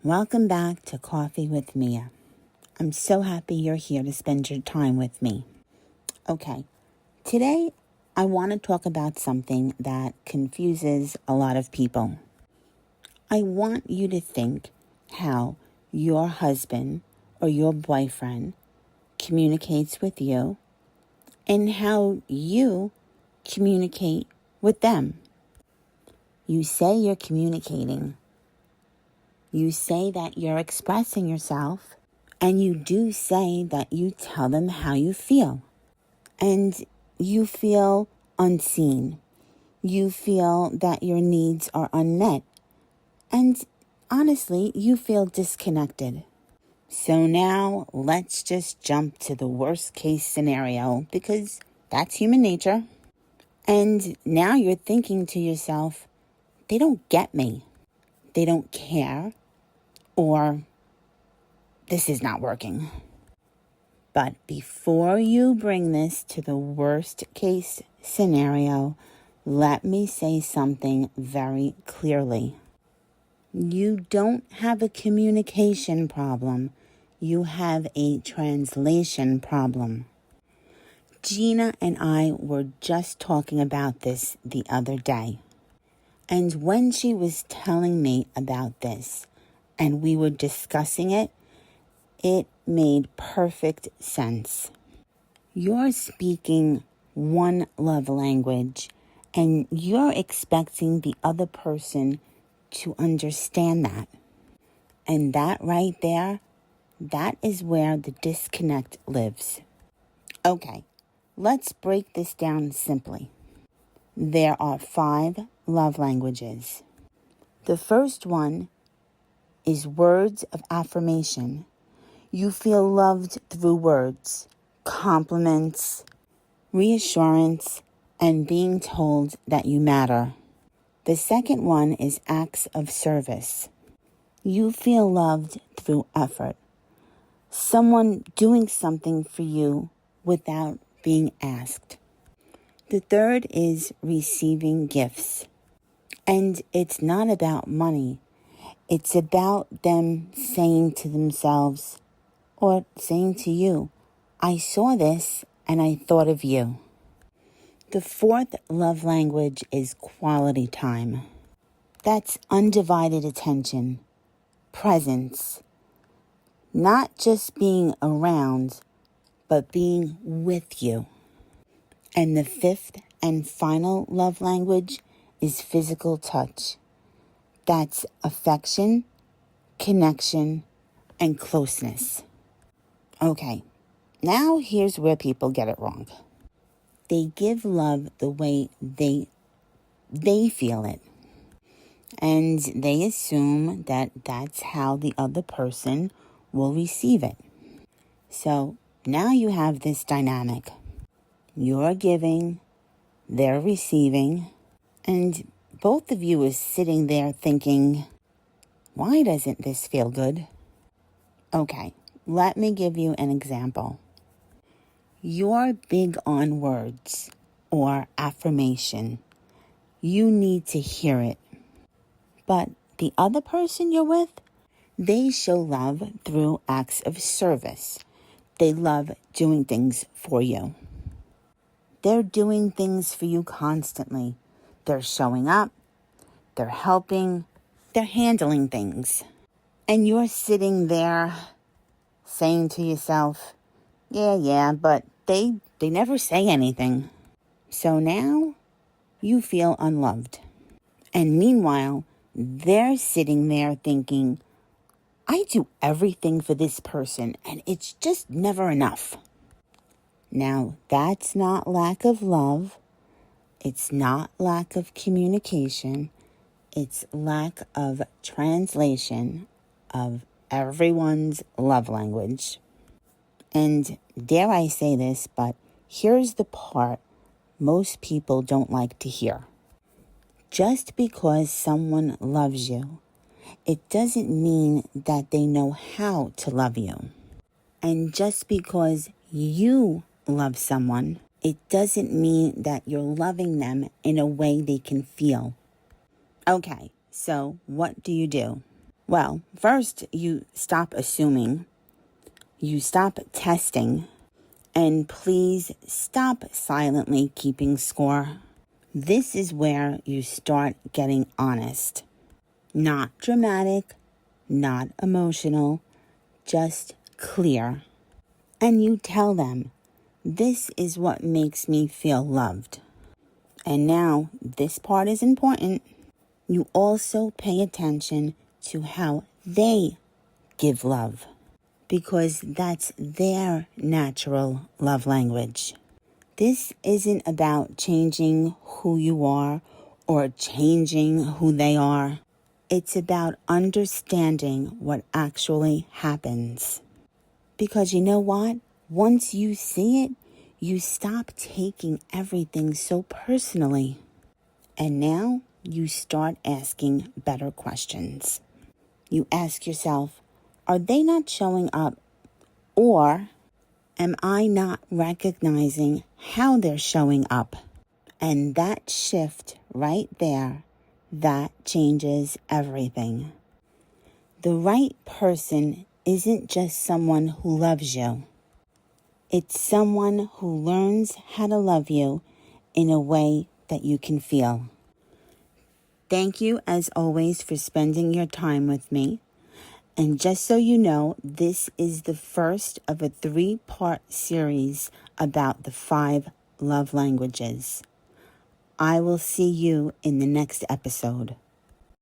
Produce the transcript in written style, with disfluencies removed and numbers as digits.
Welcome back to Coffee with Mia. I'm so happy you're here to spend your time with me. Okay, today I want to talk about something that confuses a lot of people. I want you to think how your husband or your boyfriend communicates with you and how you communicate with them. You say you're communicating. You say that you're expressing yourself, and you do say that you tell them how you feel. And you feel unseen. You feel that your needs are unmet. And honestly, you feel disconnected. So now let's just jump to the worst case scenario because that's human nature. And now you're thinking to yourself, they don't get me. They don't care. Or this is not working. But before you bring this to the worst case scenario, let me say something very clearly. You don't have a communication problem. You have a translation problem. Gina and I were just talking about this the other day. And when she was telling me about this, and we were discussing it, it made perfect sense. You're speaking one love language, and you're expecting the other person to understand that. And that right there, that is where the disconnect lives. Okay, let's break this down simply. There are 5 love languages. The first one is words of affirmation. You feel loved through words, compliments, reassurance, and being told that you matter. The second one is acts of service. You feel loved through effort. Someone doing something for you without being asked. The third is receiving gifts. And it's not about money. It's about them saying to themselves or saying to you, I saw this and I thought of you. The fourth love language is quality time. That's undivided attention, presence, not just being around, but being with you. And the fifth and final love language is physical touch. That's affection, connection, and closeness. Okay, now here's where people get it wrong. They give love the way they feel it. And they assume that that's how the other person will receive it. So now you have this dynamic. You're giving, they're receiving, and both of you is sitting there thinking, why doesn't this feel good? Okay, let me give you an example. You're big on words or affirmation. You need to hear it. But the other person you're with, they show love through acts of service. They love doing things for you. They're doing things for you constantly. They're showing up. They're helping. They're handling things. And you're sitting there saying to yourself, yeah, but they never say anything. So now you feel unloved. And meanwhile, they're sitting there thinking, I do everything for this person and it's just never enough. Now, that's not lack of love. It's not lack of communication. It's lack of translation of everyone's love language. And dare I say this, but here's the part most people don't like to hear. Just because someone loves you, it doesn't mean that they know how to love you. And just because you love someone, it doesn't mean that you're loving them in a way they can feel. Okay, so what do? Well, first you stop assuming, you stop testing, and please stop silently keeping score. This is where you start getting honest. Not dramatic, not emotional, just clear. And you tell them, this is what makes me feel loved. And now, this part is important. You also pay attention to how they give love, because that's their natural love language. This isn't about changing who you are or changing who they are. It's about understanding what actually happens. Because you know what? Once you see it, you stop taking everything so personally. And now you start asking better questions. You ask yourself, are they not showing up? Or am I not recognizing how they're showing up? And that shift right there, that changes everything. The right person isn't just someone who loves you. It's someone who learns how to love you in a way that you can feel. Thank you, as always, for spending your time with me. And just so you know, this is the first of a 3-part series about the 5 love languages. I will see you in the next episode.